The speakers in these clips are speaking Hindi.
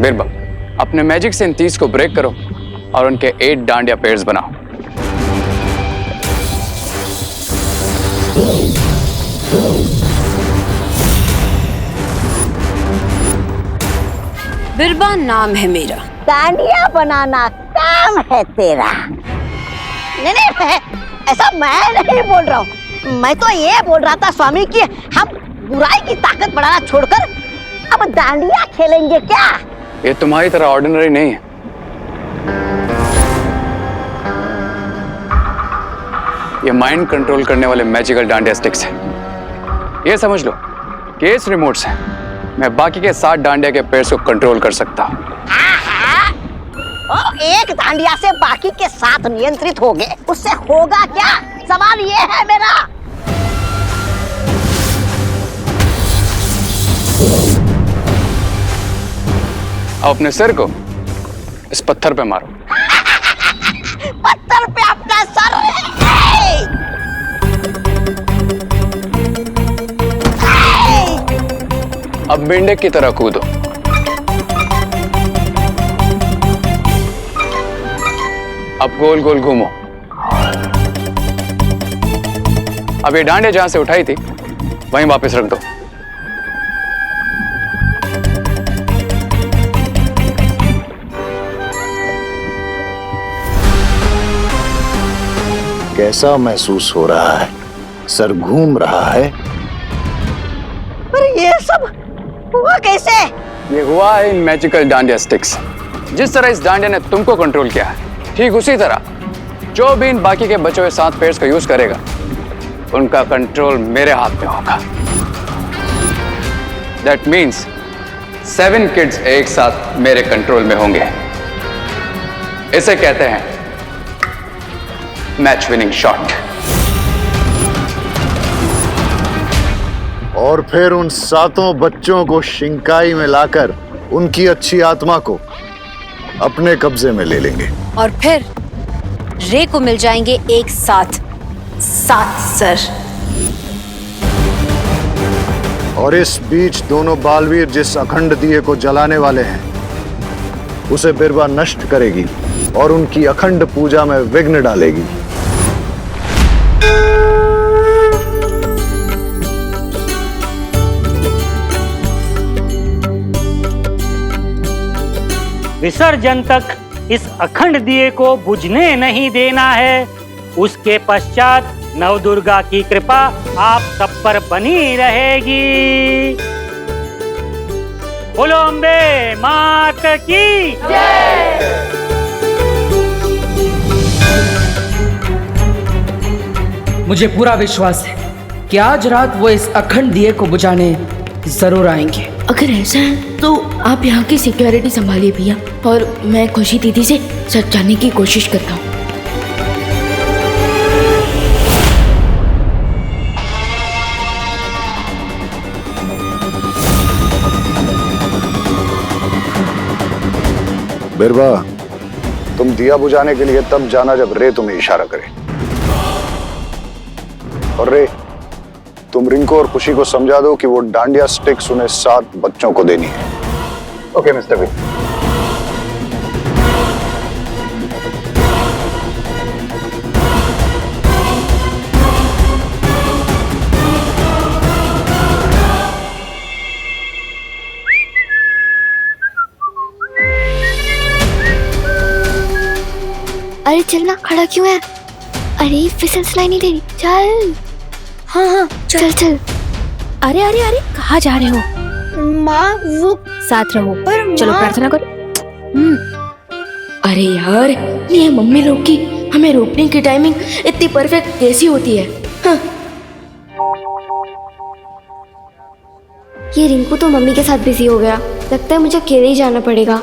बिरबा, अपने मैजिक से इन 30 को ब्रेक करो और उनके 8 डांडिया पेयर्स बनाओ। बिरबा नाम है मेरा। डांडिया बनाना काम है तेरा। नहीं, ऐसा मैं नहीं बोल रहा हूँ। मैं तो ये बोल रहा था स्वामी कि हम बुराई की ताकत बढ़ाना छोड़कर अब डांडिया खेलेंगे क्या? ये तुम्हारी तरह ऑर्डिनरी नहीं है। ये माइंड कंट्रोल करने वाले मैजिकल डांडिया स्टिक्स हैं। ये समझ लो कि इस रिमोट से मैं बाकी के 7 डांडिया के पेयर्स को कंट्रोल कर सकता हूँ। एक डांडिया से बाकी के 7 नियंत्रित हो गए, उससे होगा क्या? सवाल ये है मेरा। अब अपने सिर को इस पत्थर पे मारो। पत्थर पे अपना सर। अब मेंढक की तरह कूदो। अब गोल गोल घूमो। अब ये डांडे जहां से उठाई थी वहीं वापस रख दो। कैसा महसूस हो रहा है? सर घूम रहा है? पर ये सब हुआ कैसे? ये हुआ है इन मैजिकल डांडिया स्टिक्स। जिस तरह इस डांडिया ने तुमको कंट्रोल किया है, ठीक उसी तरह जो भी इन बाकी के बचे हुए 7 पेयर्स का यूज करेगा, उनका कंट्रोल मेरे हाथ में होगा। दैट मीन्स 7 किड्स एक साथ मेरे कंट्रोल में होंगे। इसे कहते हैं मैच विनिंग शॉट। और फिर उन 7 बच्चों को शिंकाई में लाकर उनकी अच्छी आत्मा को अपने कब्जे में ले लेंगे। और फिर रे को मिल जाएंगे एक साथ 7 सर। और इस बीच दोनों बालवीर जिस अखंड दिए को जलाने वाले हैं, उसे बिरबा नष्ट करेगी और उनकी अखंड पूजा में विघ्न डालेगी। विसर्जन तक इस अखंड दिए को बुझने नहीं देना है। उसके पश्चात नवदुर्गा की कृपा आप सब पर बनी रहेगी। बोलो अम्बे मात की जय। मुझे पूरा विश्वास है कि आज रात वो इस अखंड दिए को बुझाने जरूर आएंगे। अगर ऐसा है तो आप यहाँ की सिक्योरिटी संभालिए भैया, और मैं खुशी दीदी से सच जानने की कोशिश करता हूँ। बिरबा, तुम दिया बुझाने के लिए तब जाना जब रे तुम्हें इशारा करे। और रे, तुम रिंकू और खुशी को समझा दो कि वो डांडिया स्टिक्स उन्हें 7 बच्चों को देनी है। Okay mister B. अरे चलना, खड़ा क्यों है? अरे फिसल सुनाई नहीं दे रही, चल। हाँ हाँ चल चल। अरे अरे अरे कहाँ जा रहे हो? माँ वो साथ रहो। चलो प्रार्थना करो। अरे यार, ये मम्मी लोग की हमें रोकने की टाइमिंग इतनी परफेक्ट कैसी होती है? हाँ। ये रिंकू तो मम्मी के साथ बिजी हो गया, लगता है मुझे अकेले ही जाना पड़ेगा।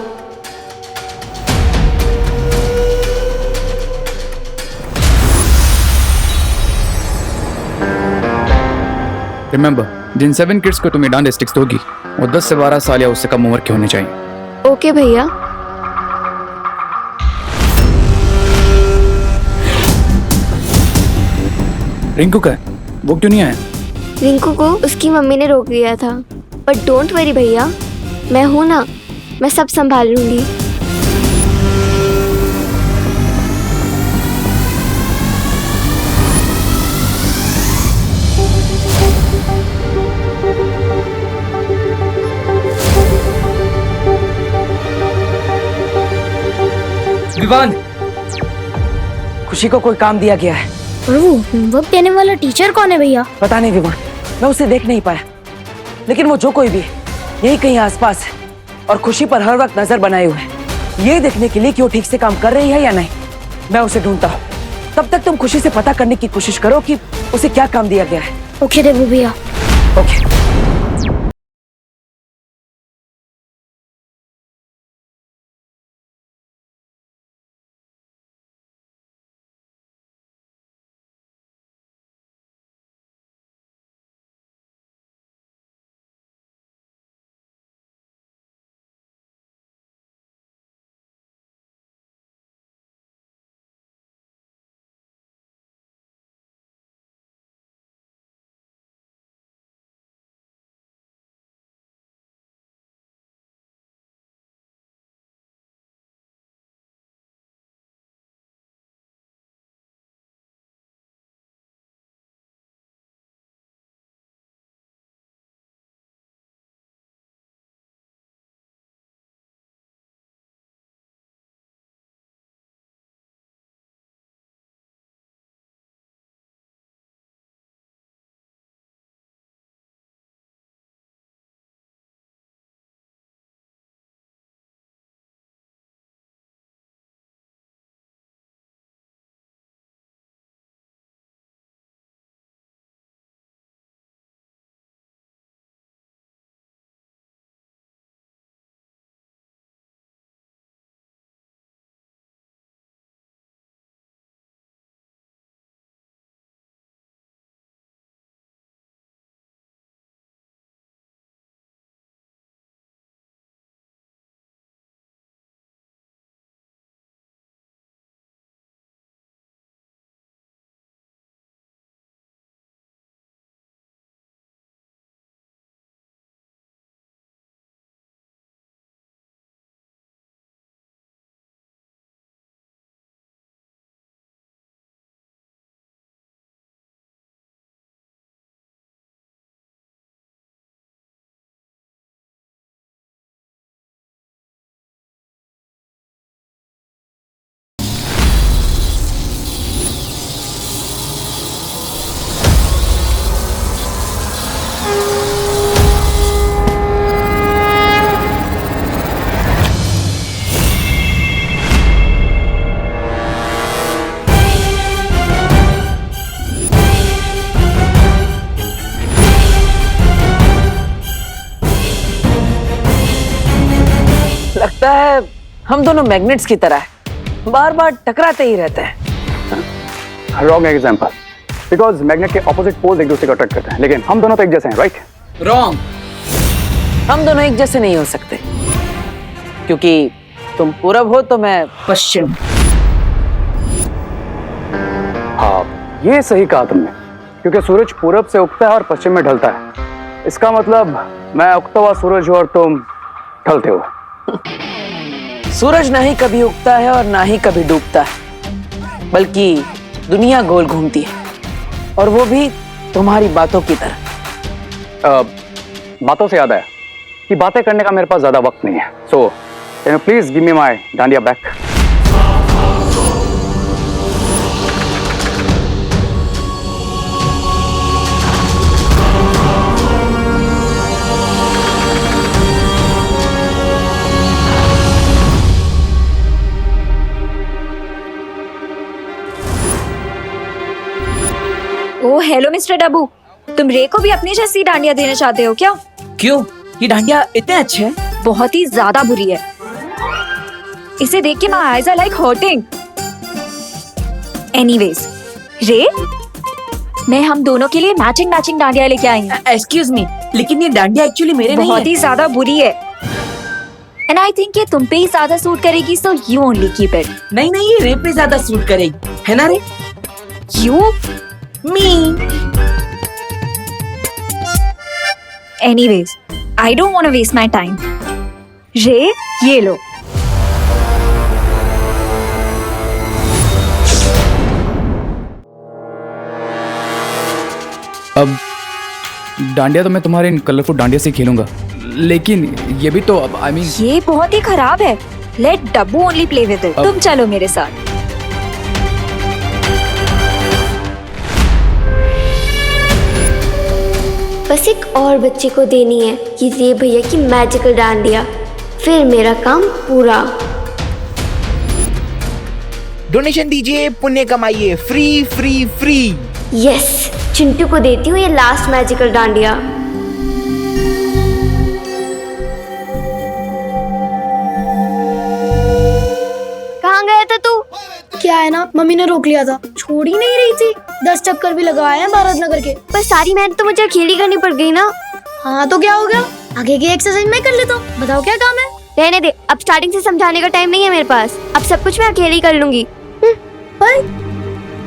रिमेंबर, जिन 7 किड्स को तुम्हें डांडिया स्टिक्स दोगी वो 10 से 12 साल या उससे कम उम्र के होने चाहिए। ओके भैया। रिंकू का है, वो क्यों नहीं आया? रिंकू को उसकी मम्मी ने रोक लिया था, पर डोंट वरी भैया, मैं हूं ना, मैं सब संभाल लूंगी। विवान, खुशी को कोई काम दिया गया है। और वो होमवर्क देने वाला टीचर कौन है भैया? पता नहीं विवान, मैं उसे देख नहीं पाया, लेकिन वो जो कोई भी है यही कहीं आसपास है और खुशी पर हर वक्त नजर बनाए हुए है, ये देखने के लिए कि वो ठीक से काम कर रही है या नहीं। मैं उसे ढूंढता हूँ, तब तक तुम खुशी से पता करने की कोशिश करो कि उसे क्या काम दिया गया है। ओके देवू भैया। ओके। लगता है हम दोनों मैग्नेट्स की तरह हैं, बार बार टकराते ही रहते हैं। रॉन्ग एग्जाम्पल, बिकॉज मैग्नेट के ऑपोजिट पोल एक दूसरे को अट्रैक्ट करते हैं, लेकिन हम दोनों तो एक जैसे हैं, राइट? रॉन्ग, हम दोनों एक जैसे नहीं हो सकते, क्योंकि तुम पूरब हो तो मैं पश्चिम। हाँ, ये सही कहा तुमने, क्योंकि सूरज पूरब से उगता है और पश्चिम में ढलता है। इसका मतलब मैं उगता हुआ सूरज हूँ और तुम ढलते हो। सूरज ना ही कभी उगता है और ना ही कभी डूबता है, बल्कि दुनिया गोल घूमती है, और वो भी तुम्हारी बातों की तरह। बातों से याद आया कि बातें करने का मेरे पास ज्यादा वक्त नहीं है, so can you please give me my dandiya back? Oh hello mister Dabbu, तुम रे को भी अपनी जैसी डांडिया देना चाहते हो क्या? क्यों? ये डांडिया इतने अच्छे हैं? बहुत ही ज्यादा बुरी है। इसे देख के my eyes are like hurting. Anyways, रे, मैं हम दोनों के लिए मैचिंग डांडिया लेके आई हूँ। एक्सक्यूज मी, लेकिन ये डांडिया एक्चुअली मेरे नहीं है। बहुत ही ज्यादा बुरी है, एंड आई थिंक ये तुम पे ही ज्यादा सूट करेगी, so you only keep it. नहीं, ये रे पे ज्यादा सूट करेगी, है ना रे? You me. Anyways, I don't want to waste my time. रे ये लो। अब डांडिया तो मैं तुम्हारे इन कलरफुल डांडिया से खेलूंगा, लेकिन ये भी तो अब आई मीन ये बहुत ही खराब है। Let Dabbu only play with it. तुम चलो मेरे साथ। बस एक और बच्चे को देनी है ये भैया की मैजिकल डांडिया, फिर मेरा काम पूरा। डोनेशन दीजिए, पुण्य कमाइए, free free free. Yes, Chintu को देती हूँ ये लास्ट मैजिकल डांडिया। कहाँ गया था तू? क्या है ना, मम्मी ने रोक लिया था, छोड़ ही नहीं रही थी। 10 चक्कर भी लगाए हैं भारत नगर के। पर सारी मेहनत तो मुझे अकेली करनी पड़ गई ना। हाँ तो क्या हो गया, आगे की एक्सरसाइज मैं कर लेता हूँ। बताओ क्या काम है? रहने दे, अब स्टार्टिंग से समझाने का टाइम नहीं है मेरे पास। अब सब कुछ मैं अकेली कर लूंगी।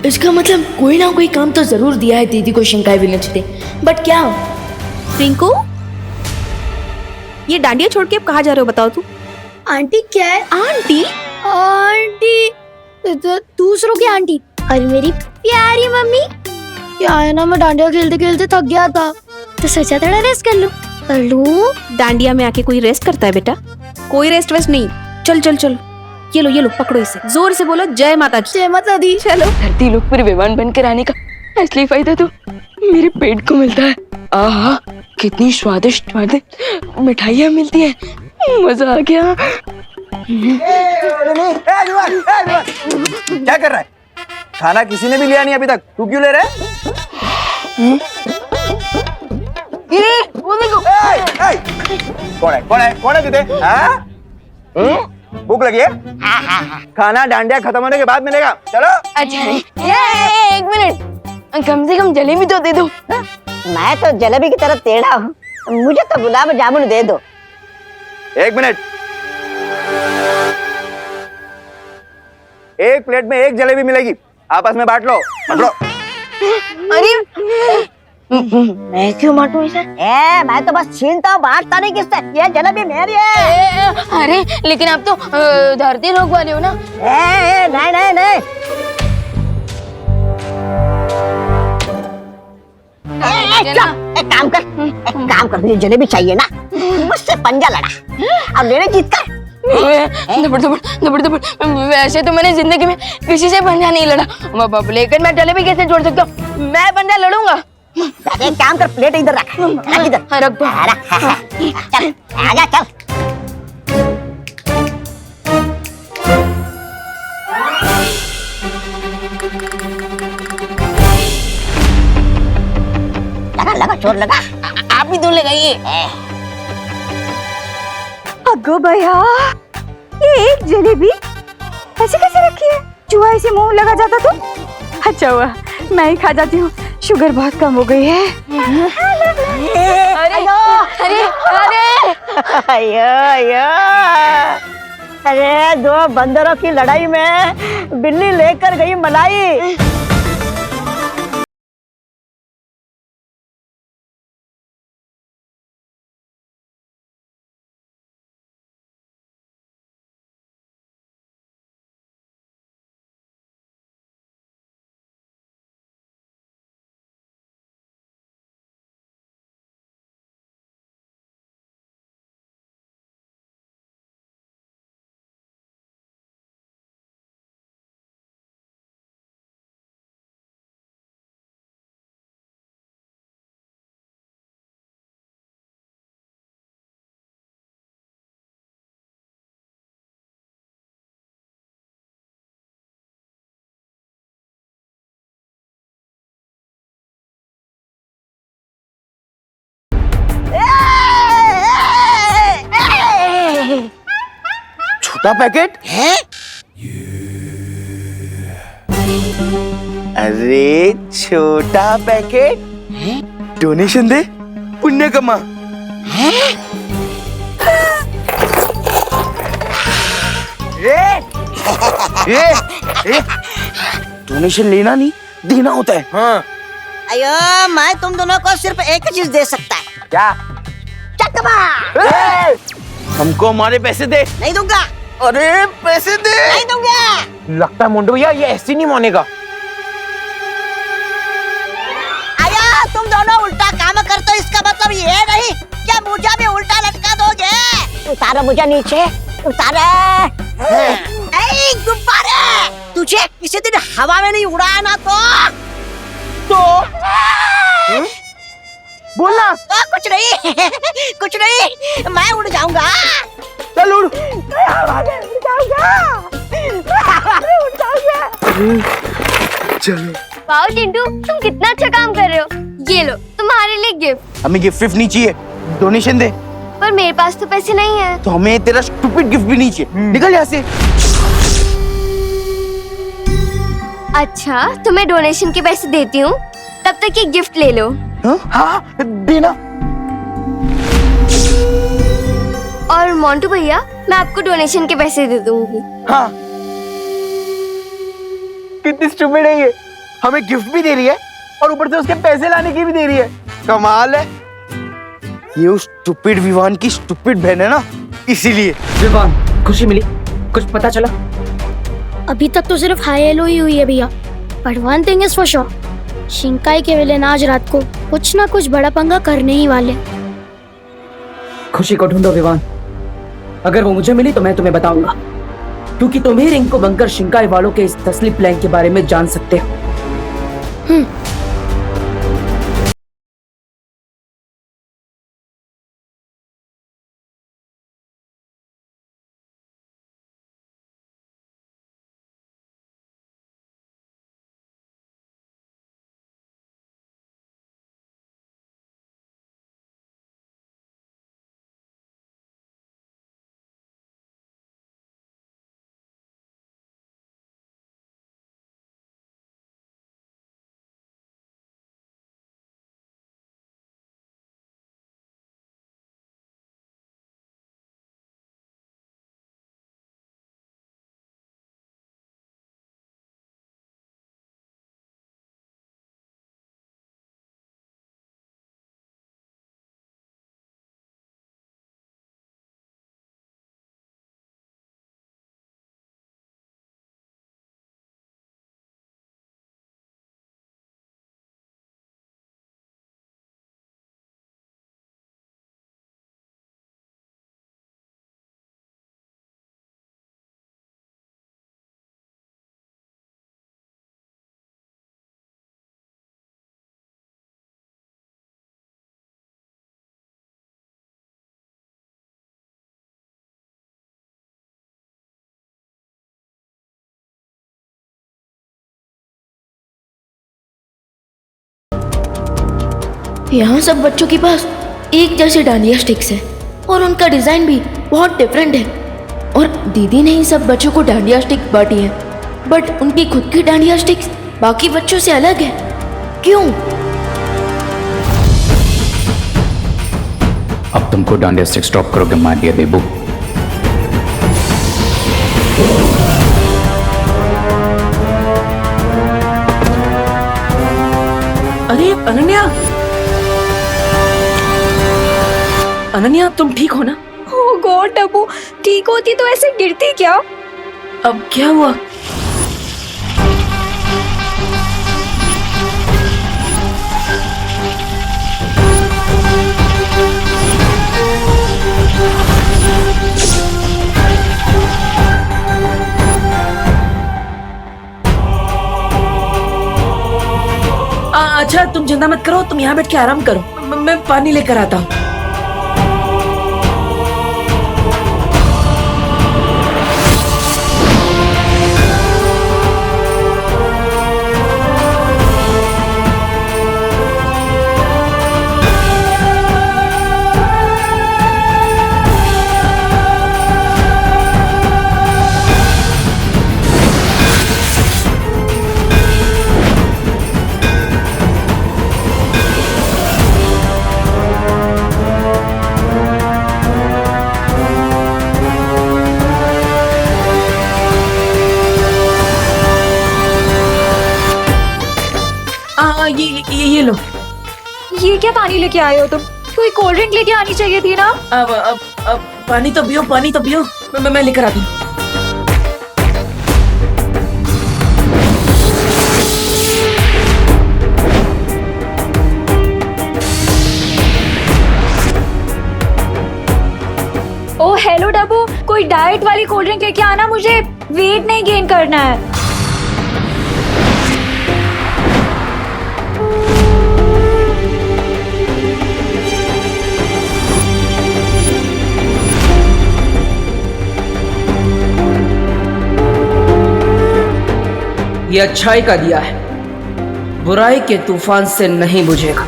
इसका मतलब कोई ना कोई काम तो जरूर दिया है दीदी को शिंकाई विलेज ने, बट क्या? रिंकू, ये डांडिया छोड़ के अब कहाँ जा रहे हो बताओ तू? आंटी क्या है? आंटी? आंटी दूसरों की आंटी। अरे मेरी प्यारी मम्मी। क्या है ना, मैं डांडिया खेलते खेलते थक गया था, तो सोचा थोड़ा रेस्ट कर लूं। डांडिया में आके कोई रेस्ट करता है बेटा? कोई रेस्ट वेस्ट नहीं। चल चल चल, ये लो पकड़ो इसे, जोर से बोलो जय माता दी। जय माता दी। चलो। धरती लोग पर विमान बनकर आने का असली फायदा तो मेरे पेट को मिलता है। आहा, कितनी स्वादिष्ट स्वादिष्ट मिठाइयाँ मिलती हैं, मजा आ गया। क्या कर रहा है? खाना किसी ने भी लिया नहीं अभी तक, तू क्यों ले रहा है? कौन है तुझे? भूख लगी है? खाना डांडिया खत्म होने के बाद मिलेगा, चलो। अच्छा, एक मिनट, कम से कम जलेबी तो दे दो। मैं तो जलेबी की तरफ टेढ़ा हूँ, मुझे तो गुलाब जामुन दे दो। एक मिनट, एक प्लेट में एक जलेबी मिलेगी, आपस में बांट लो। अरे मैं क्यों बांटू इसे? मैं तो बस छीनता हूँ, बांटता नहीं किससे। ये जलेबी मेरी है। अरे लेकिन आप तो धरती लोग वाले हो ना। नहीं। एक काम कर, मुझे जलेबी चाहिए ना, मुझसे पंजा लड़ा, अब लेने जीत कर। दबड़। वैसे तो मैंने जिंदगी में किसी से पंजा नहीं लड़ा, लेकिन मैं जलेबी कैसे जोड़ सकता हूँ? मैं पंजा लड़ूंगा। एक काम कर, प्लेट इधर रख। इधर रख दो। चल आजा, चल। लगा चोर लगा। आप भी दो लगाइए। अगो भैया, ये एक जलेबी ऐसे कैसे रखी है? चूहा इसे मुंह लगा जाता तो? अच्छा हुआ मैं ही खा जाती हूँ, शुगर बहुत कम हो गई है। अरे दो बंदरों की लड़ाई में बिल्ली लेकर गई मलाई। छोटा पैकेट है? अरे छोटा पैकेट, डोनेशन दे, पुण्य कमा। डोनेशन लेना नहीं, देना होता है। हाँ। अयो, मैं तुम दोनों को सिर्फ एक चीज दे सकता है। क्या? चकमा। हमको हमारे पैसे दे। नहीं दूंगा। अरे पैसे दे। नहीं दूंगा। लगता है मोंटू भैया ये ऐसे नहीं मानेगा। आया तुम दोनों उल्टा काम करते हो, इसका मतलब ये नहीं क्या मुझे भी उल्टा लटका दोगे। उतारो मुझे नीचे, उतारे। गुब्बारे तुझे किसी दिन हवा में नहीं उड़ाया ना तो बोलना। कुछ नहीं कुछ नहीं, मैं उड़ जाऊंगा। चल उड़। मैं हवा में उड़ जाऊंगा, मैं हवा में उड़ जाऊंगा। चलो। वाओ चिंटू, तुम कितना अच्छा काम कर रहे हो। ये लो तुम्हारे लिए गिफ्ट। हमें गिफ्ट विफ्ट नहीं चाहिए, डोनेशन दे। पर मेरे पास तो पैसे नहीं है। तो हमें तेरा स्टूपिड गिफ्ट भी नहीं चाहिए। निकल यहाँ से। अच्छा तुम्हें डोनेशन के पैसे देती हूँ, तब तक ये गिफ्ट ले लो। हाँ देना। और मोंटू भैया मैं आपको डोनेशन के पैसे दे दूंगी। हाँ कितनी स्टूपिड है ये, हमें गिफ्ट भी दे रही है और ऊपर से उसके पैसे लाने की भी दे रही है। कमाल है। ये उस स्टूपिड विवान की स्टूपिड बहन है ना, इसीलिए। विवान खुशी मिली, कुछ पता चला? अभी तक तो सिर्फ हाई हेलो ही हुई है भैया, but one thing is for sure, शिंकाई के विलेन आज रात को कुछ ना कुछ बड़ा पंगा करने ही वाले। खुशी को ढूंढो विवान, अगर वो मुझे मिली तो मैं तुम्हें बताऊंगा, क्योंकि तुम ही रिंग को बनकर शिंकाई वालों के इस असली प्लान के बारे में जान सकते हो। यहाँ सब बच्चों के पास एक जैसे डांडिया स्टिक्स है और उनका डिजाइन भी बहुत डिफरेंट है। और दीदी ने ही सब बच्चों को डांडिया स्टिक बांटी है, बट उनकी खुद की डांडिया स्टिक्स बाकी बच्चों से अलग है। क्यों? अब तुमको डांडिया स्टिक स्टॉप करोगे मार दिया बेबू। अरे अनन्या, अनन्या तुम ठीक हो ना? ओह गॉड अबू, ठीक होती तो ऐसे गिरती क्या? अब क्या हुआ? अच्छा तुम चिंता मत करो, तुम यहाँ बैठ के आराम करो, मैं पानी लेकर आता हूँ। ये लो। ये क्या पानी लेके आए हो तुम? कोई कोल्ड ड्रिंक लेके आनी चाहिए थी ना। अब पानी तो पियो, पानी तो पियो। मैं लेकर आती हूँ। ओ हेलो डब्बू, कोई डाइट वाली कोल्ड ड्रिंक लेके आना, मुझे वेट नहीं गेन करना है। ये अच्छाई का दिया है, बुराई के तूफान से नहीं बुझेगा।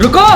रुको!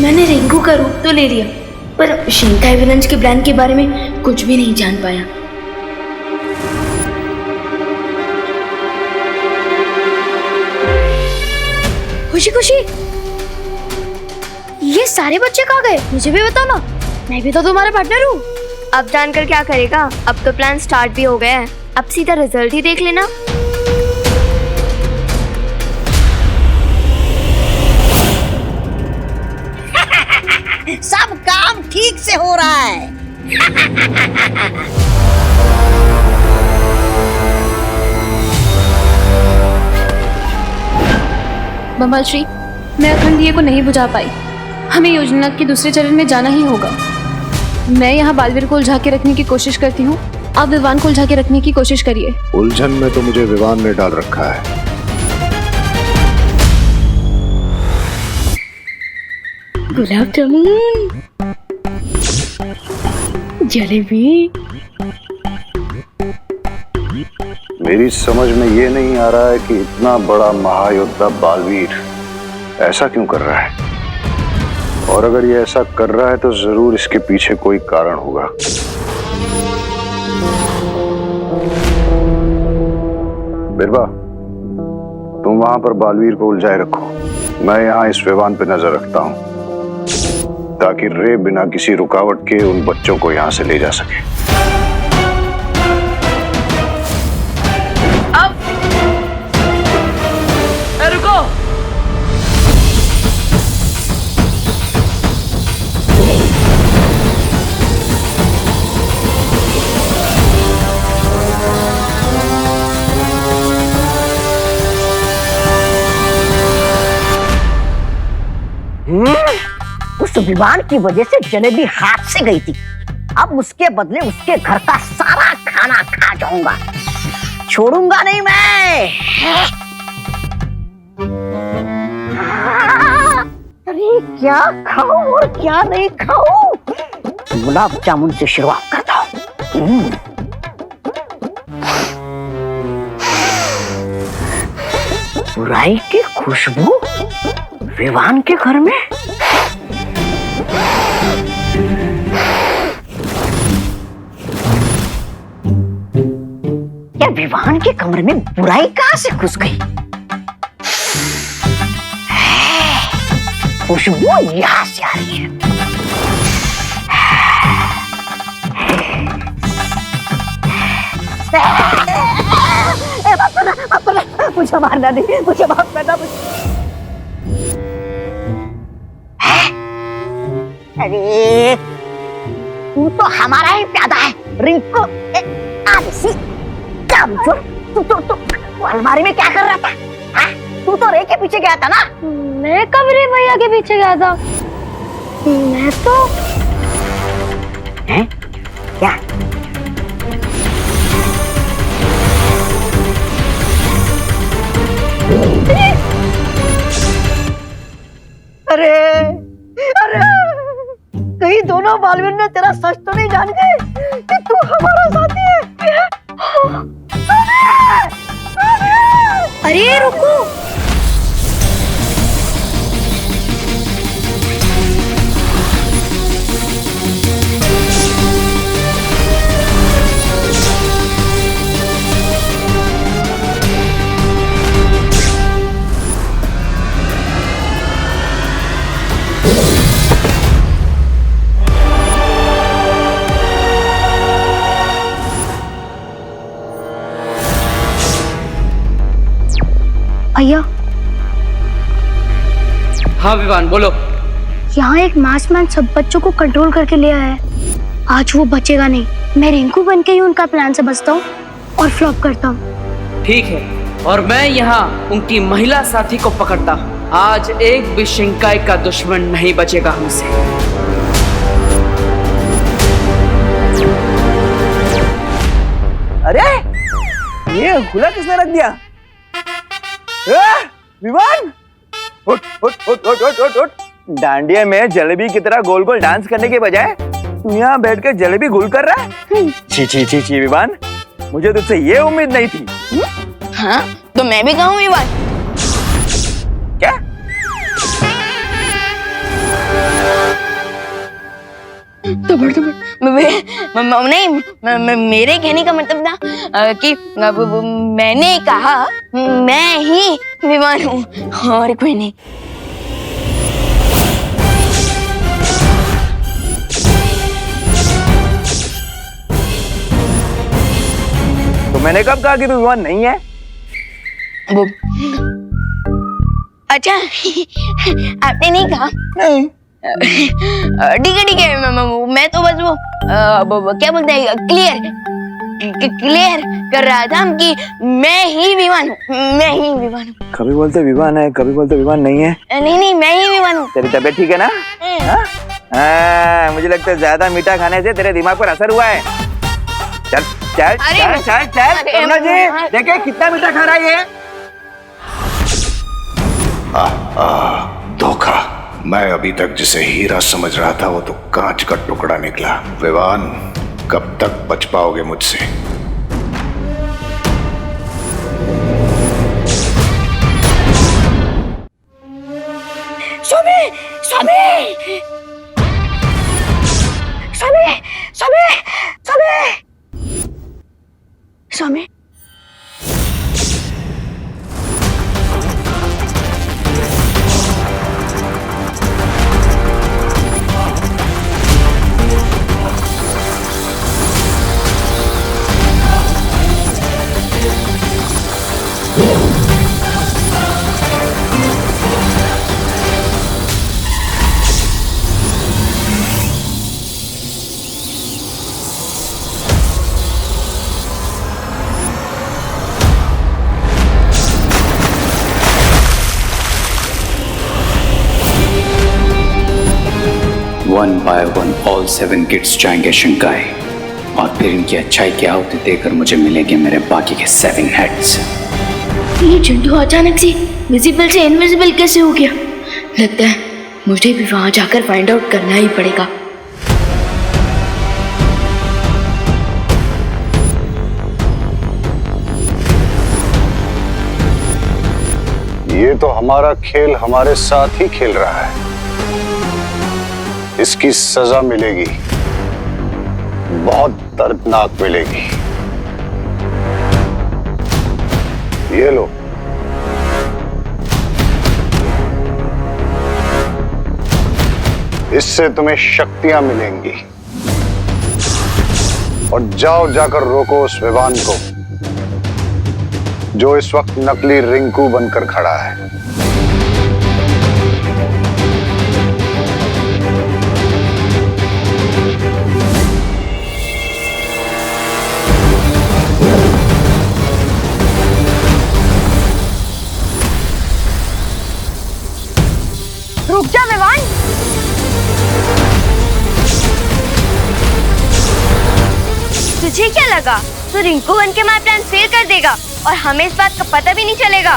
मैंने रिंकू का रूप तो ले लिया, पर शिंकाई विलंज के प्लान के बारे में कुछ भी नहीं जान पाया। खुशी खुशी, ये सारे बच्चे कहाँ गए? मुझे भी बताओ ना, मैं भी तो तुम्हारा पार्टनर हूँ। अब जानकर क्या करेगा, अब तो प्लान स्टार्ट भी हो गया है, अब सीधा रिजल्ट ही देख लेना। सब काम ठीक से हो रहा है। बमल श्री, मैं अखंड दिए को नहीं बुझा पाई। हमें योजना के दूसरे चरण में जाना ही होगा। मैं यहाँ बालवीर को उलझा के रखने की कोशिश करती हूँ, आप विवान को उलझा के रखने की कोशिश करिए। उलझन में तो मुझे विवान ने डाल रखा है। गुलाब जामुन, जलेबी। मेरी समझ में ये नहीं आ रहा है कि इतना बड़ा महायोद्धा बालवीर ऐसा क्यों कर रहा है, और अगर ये ऐसा कर रहा है तो जरूर इसके पीछे कोई कारण होगा। बिरबा, तुम वहां पर बालवीर को उलझाए रखो, मैं यहाँ इस विवान पे नजर रखता हूँ, ताकि रे बिना किसी रुकावट के उन बच्चों को यहाँ से ले जा सके। अब रुको! उस विवान की वजह से जलेबी हाथ से गई थी, अब उसके बदले उसके घर का सारा खाना खा जाऊंगा, छोड़ूंगा नहीं मैं। अरे क्या खाऊं और क्या नहीं खाऊं, गुलाब जामुन से शुरुआत करता हूं। बुराई की खुशबू विवान के घर में। या विवान के कमरे में बुराई कहां से घुस गई? खुशबू यहां से आ रही है। माफ करना, मुझे मारना नहीं, मुझे माफ करना। अरे तू तो हमारा ही प्यादा है रिंकू, आलसी कामचोर। तू अलमारी में क्या कर रहा था? हाँ? तू तो रे के पीछे गया था ना? मैं कब रे भैया के पीछे गया था? मैं तो हैं? क्या? अरे अरे कहीं दोनों बालवीर ने तेरा सच तो नहीं जान गए कि तू हमारा साथी है? अरे रुको, भैया हाँ विवान बोलो। यहाँ एक मासमैन सब बच्चों को कंट्रोल करके ले आया है। आज वो बचेगा नहीं। मैं रिंकू बन के ही उनका प्लान से बचता हूँ और फ्लॉप करता हूँ। ठीक है, और मैं यहाँ उनकी महिला साथी को पकड़ता हूँ। आज एक भी शिंकाई का दुश्मन नहीं बचेगा हमसे। अरे ये खुला किसने रख दिया? विवान उठ उठ उठ उठ उठ उठ उठ। डांडिया में जलेबी की तरह गोल गोल डांस करने के बजाय तू यहाँ बैठ कर जलेबी गोल कर रहा है? छी छी छी छी विवान, मुझे तुझसे ये उम्मीद नहीं थी। हाँ तो मैं भी कहूँ विवान। क्या? तो नहीं, मेरे कहने का मतलब था कि मैंने कहा मैं ही विवान हूँ और कोई नहीं। तो मैंने कब कहा कि तू विवान नहीं है? वो अच्छा आपने नहीं कहा? नहीं। ठीक है, मैं तो बस वो क्या बोलते हैं क्लियर कर रहा था कि मैं ही विवान हूँ, मैं ही विवान हूँ। कभी बोलते विवान है, कभी बोलते विवान नहीं है। नहीं मैं ही विवान हूँ। तेरी तबीयत ठीक है ना? मुझे लगता है ज्यादा मीठा खाने से तेरे दिमाग पर असर हुआ है। चल चल चल चल चल करुणा जी, देखे कितना मीठा खा रहा है ये। धोखा। मैं अभी तक जिसे हीरा समझ रहा था वो तो कांच का टुकड़ा निकला। विवान, कब तक बच पाओगे मुझसे? Swami Swami Swami Swami Swami Swami. One by one all 7 kids जाएंगे शिंकाई, और फिर इनकी अच्छाई की आहुति देकर मुझे मिलेंगे मेरे बाकी के 7 हेड्स। ये चिंटू अचानक से विजिबल से इनविजिबल कैसे हो गया? लगता है मुझे भी वहां जाकर फाइंड आउट करना ही पड़ेगा। ये तो हमारा खेल हमारे साथ ही खेल रहा है। इसकी सजा मिलेगी, बहुत दर्दनाक मिलेगी। ये लो। इससे तुम्हें शक्तियां मिलेंगी। और जाओ जाकर रोको उस विवान को जो इस वक्त नकली रिंकू बनकर खड़ा है। रुक जा विवान। तुझे क्या लगा तू रिंकू बन के हमारा प्लान फेल कर देगा और हमें इस बात का पता भी नहीं चलेगा?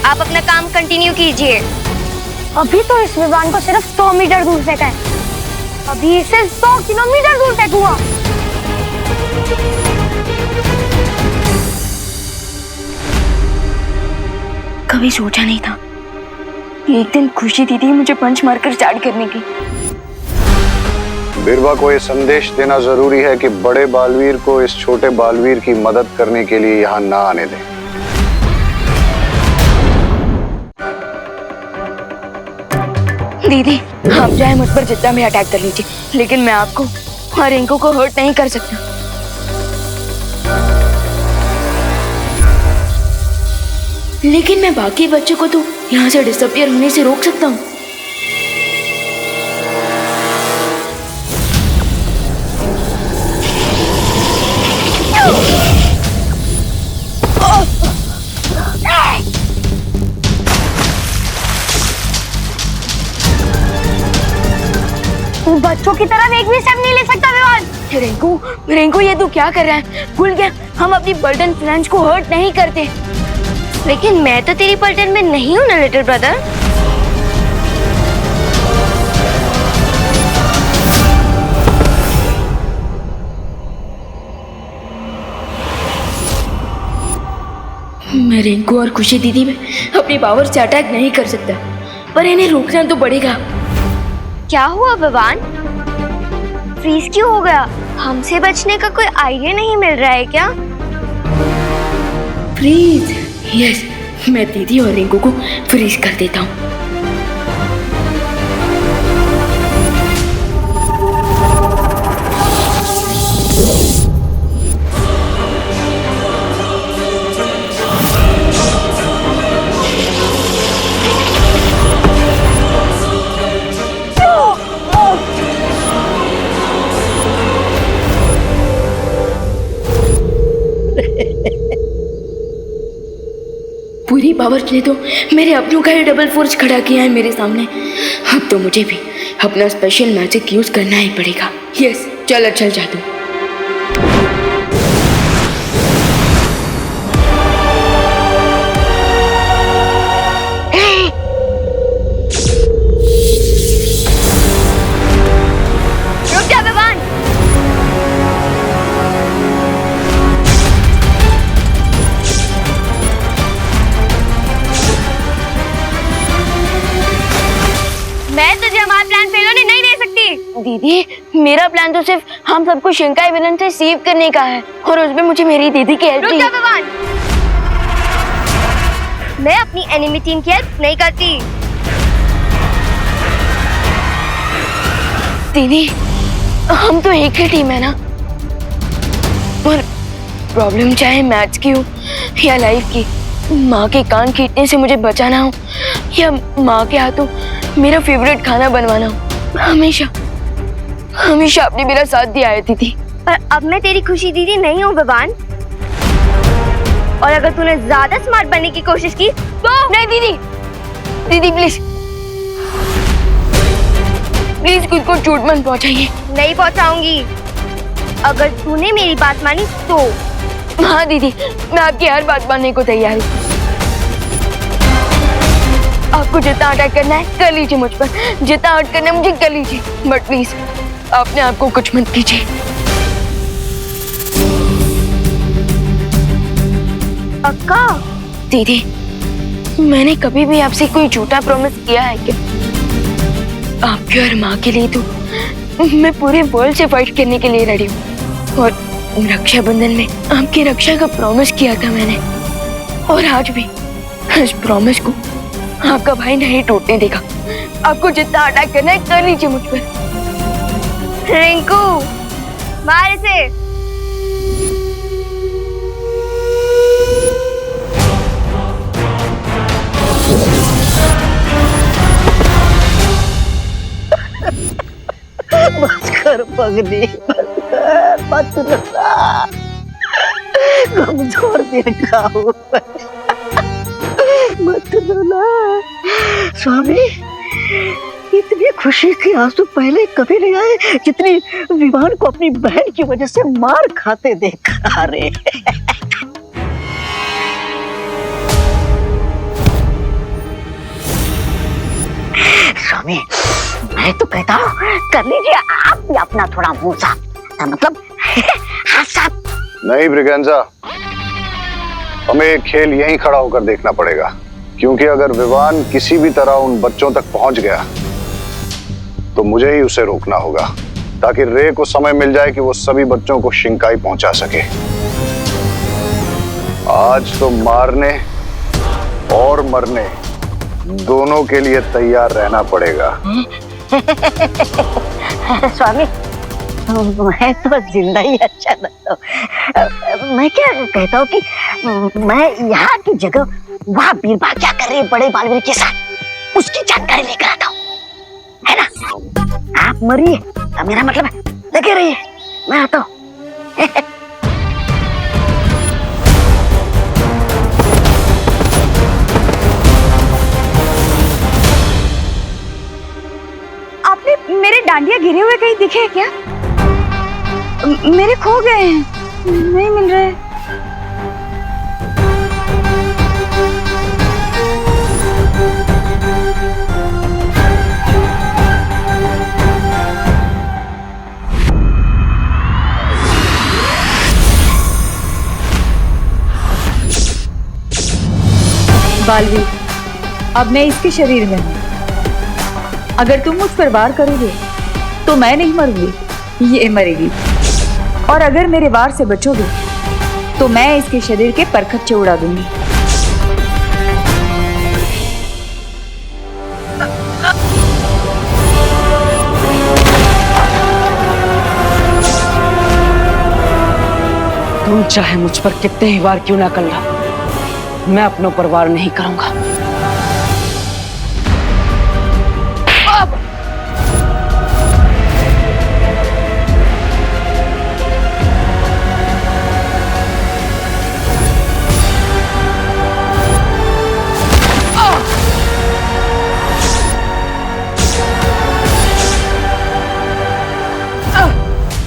आप अपना काम कंटिन्यू कीजिए। अभी तो इस विमान को सिर्फ 100 मीटर दूर फेंका है, अभी इसे 100 किलोमीटर दूर फेंकूंगा। कभी सोचा नहीं था कि एक दिन खुशी दीदी मुझे पंच मारकर स्टार्ट करने की। बिरवा को यह संदेश देना जरूरी है कि बड़े बालवीर को इस छोटे बालवीर की मदद करने के लिए यहाँ ना आने दें। दीदी आप चाहे मुझ पर जितना भी अटैक कर लीजिए, लेकिन मैं आपको और रिंकू को हर्ट नहीं कर सकता। लेकिन मैं बाकी बच्चों को तो यहाँ से डिसअपियर होने से रोक सकता हूँ। बच्चों की तरह एक भी स्टेप नहीं ले सकता विवान। रिंकू ये तू क्या कर रहा है? भूल गया हम अपनी पलटन फ्रेंड्स को हर्ट नहीं करते। लेकिन मैं तो तेरी पलटन में नहीं हूँ ना लिटिल ब्रदर। मैं रिंकू और खुशी दीदी में अपनी पावर से अटैक नहीं कर सकता, पर इन्हें रोकना तो पड़ेगा। क्या हुआ विवान? फ्रीज क्यों हो गया? हमसे बचने का कोई आइडिया नहीं मिल रहा है क्या? फ्रीज? यस, मैं दीदी और रिंकू को फ्रीज कर देता हूँ। पूरी पावर ने तो मेरे अपनों का ही डबल फोर्स खड़ा किया है मेरे सामने। अब तो मुझे भी अपना स्पेशल मैजिक यूज करना ही पड़ेगा। यस, चल जादू। रुक जा विवान। मैं तुझे हमारा प्लान फेल होने नहीं दे सकती। दीदी मेरा प्लान तो सिर्फ हम सबको शिंकाई विलन से सेव करने का है, और उसमें मुझे मेरी दीदी की हेल्प चाहिए। मैं अपनी एनिमी टीम की हेल्प नहीं करती। दीदी हम तो एक ही टीम है ना, और प्रॉब्लम चाहे मैच की हो या लाइफ की, माँ के कान खींचने से मुझे बचाना हो या माँ के हाथों मेरा फेवरेट खाना बनवाना हो, हमेशा हमेशा आपने मेरा साथ दिया है दीदी। पर अब मैं तेरी खुशी दीदी नहीं हूँ विवान, और अगर तूने ज्यादा स्मार्ट बनने की कोशिश की तो नहीं। दीदी प्लीज प्लीज खुद को चोट मत पहुंचाइए। नहीं पहुंचाऊंगी अगर तूने मेरी बात मानी तो। हाँ दीदी, मैं आपकी हर बात मानने को तैयार हूँ। आपको जितना अटैक करना है कर लीजिए मुझ पर, जितना हर्ट करना है मुझे कर लीजिए, बट प्लीज अपने आप को कुछ मत कीजिए। पक्का? दीदी मैंने कभी भी आपसे कोई झूठा प्रॉमिस किया है क्या? आपकी और माँ के लिए तो मैं पूरे वर्ल्ड से फाइट करने के लिए रेडी हूँ, और रक्षाबंधन में आपकी रक्षा का प्रॉमिस किया था मैंने, और आज भी इस प्रॉमिस को आपका भाई नहीं टूटने देगा। आपको जितना अटैक करना है कर लीजिए मुझ पर। रिंकू बाहर से। बस कर पगली, मत रोना, कमजोर देखा हूँ, मत रोना। स्वामी, इतनी खुशी के आंसू पहले कभी नहीं आए जितनी विमान को अपनी बहन की वजह से मार खाते देखा रे। स्वामी, मैं तो कहता हूँ कर लीजिए आप भी अपना थोड़ा मुंह साफ, मतलब हाथ साफ। नहीं ब्रिगेंजा, हमें ये खेल यहीं खड़ा होकर देखना पड़ेगा, क्योंकि अगर विवान किसी भी तरह उन बच्चों तक पहुंच गया तो मुझे ही उसे रोकना होगा, ताकि रे को समय मिल जाए कि वो सभी बच्चों को शिंकाई पहुंचा सके। आज तो मारने और मरने दोनों के लिए तैयार रहना पड़ेगा। स्वामी, मैं तो जिंदा ही अच्छा लगता हूँ। मैं क्या कहता हूँ कि मैं यहाँ की जगह वहाँ बीरबल क्या कर रही है बड़े बालवीर के साथ, उसकी जानकारी लेकर आता हूँ, है ना? आप मरिए, मेरा मतलब है लगे रहिए, मैं आता हूँ। आपने मेरे डांडिया गिरे हुए कहीं दिखे हैं क्या? मेरे खो गए हैं, नहीं मिल रहे। बालवीर, अब मैं इसके शरीर में हूँ। अगर तुम मुझ पर वार करोगे तो मैं नहीं मरूंगी, ये मरेगी। और अगर मेरे वार से बचोगे तो मैं इसके शरीर के परखच्चे उड़ा दूंगी। तुम चाहे मुझ पर कितने ही वार क्यों ना कर लो, मैं अपनों पर वार नहीं करूंगा।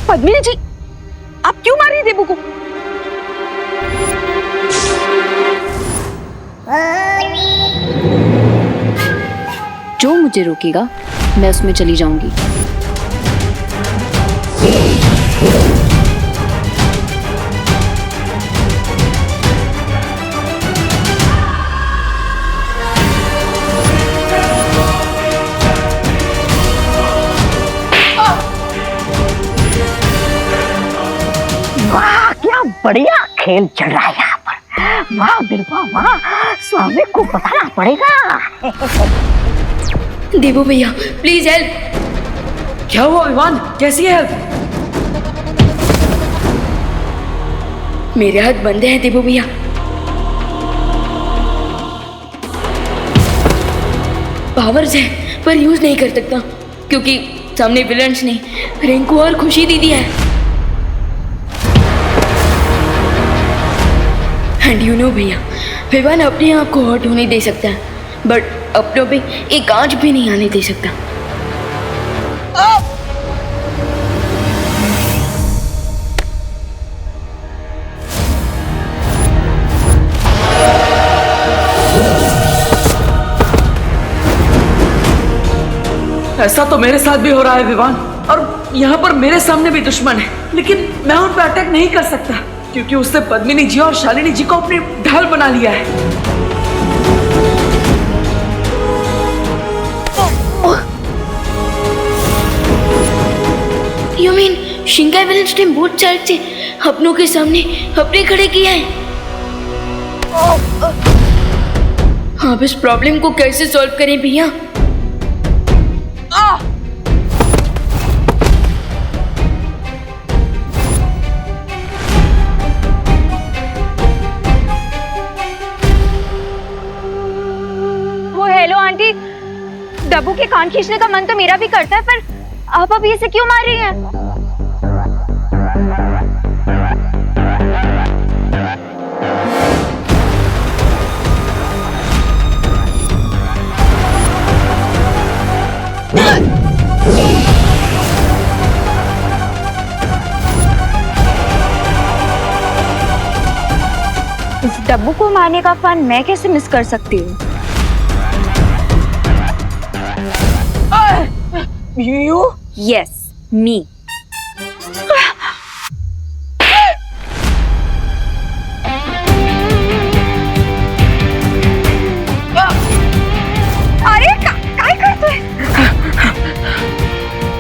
पद्मिनी जी, आप क्यों मार रही देबू को? जो मुझे रोकेगा मैं उसमें चली जाऊंगी। वाह, क्या बढ़िया खेल चल रहा है यहाँ पर। वाह बिरबा वाह, स्वामी को बताना पड़ेगा। देबू भैया प्लीज हेल्प। क्या हुआ विवान, कैसी है हेल्प? मेरे हाथ बंधे हैं देबू भैया। पावर्स है पर यूज नहीं कर सकता, क्योंकि सामने विलन्स ने रिंकू और खुशी दीदी है। एंड यू नो भैया, विवान अपने आप को हर्ट होने दे सकता है, बट अपनों पे एक आंच भी नहीं आने दे सकता। ऐसा तो मेरे साथ भी हो रहा है विवान, और यहाँ पर मेरे सामने भी दुश्मन है, लेकिन मैं उन पर अटैक नहीं कर सकता, क्योंकि उसने पद्मिनी जी और शालिनी जी को अपनी ढाल बना लिया है। You mean शिंगाई विलन्स ने बोथ साइड से अपनों के सामने अपने खड़े किया है? आप इस प्रॉब्लम को कैसे सॉल्व करें भैया? वो हेलो आंटी, डब्बू के कान खींचने का मन तो मेरा भी करता है, पर आप अभी इसे क्यों मार रही हैं? इस डब्बू को मारने का फन मैं कैसे मिस कर सकती हूँ? You? Yes, me. अरे काय करतोय?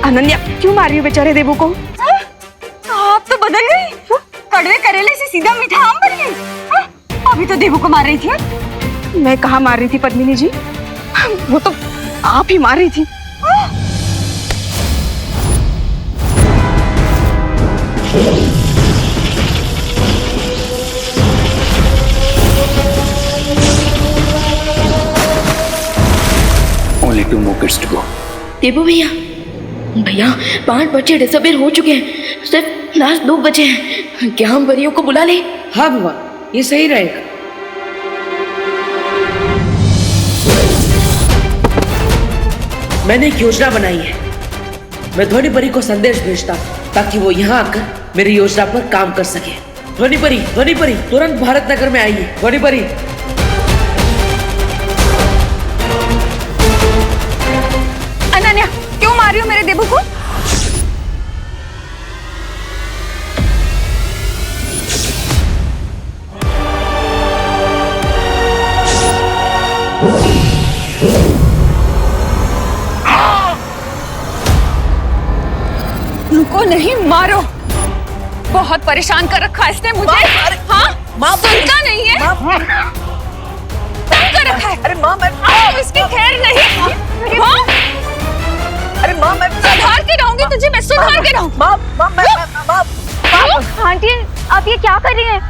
अनन्या, क्यों मार रही हो बेचारे देवू को? आप तो बदल गई। कड़वे करेले से सीधा मीठा आम बन गई। अभी तो देवू को मार रही थी। मैं कहाँ मार रही थी पद्मिनी जी? वो तो आप ही मार रही थी। Only 2 more kids to go. देवू भैया, भैया 5 बच्चे डिसअपीयर हो चुके हैं, सिर्फ लास्ट 2 बचे हैं। क्या हम परियों को बुला ले? हाँ बुआ, ये सही रहेगा। मैंने एक योजना बनाई है। मैं ध्वनि परी को संदेश भेजता हूँ ताकि वो यहाँ आकर मेरी योजना पर काम कर सके। ध्वनि परी तुरंत भारत नगर में आइए। ध्वनि परी। अनन्या, क्यों मार रही हो मेरे देवू को? रुको नहीं, मारो। बहुत परेशान कर रखा है इसने मुझे। हाँ, सुनता नहीं है। तंग कर रखा है। अरे माँ, मैं इसकी खैर नहीं। हाँ? अरे माँ, मैं सुधार के रहूंगी तुझे, मैं सुधार के रहूंगी। आंटी, आप ये क्या कर रही हैं?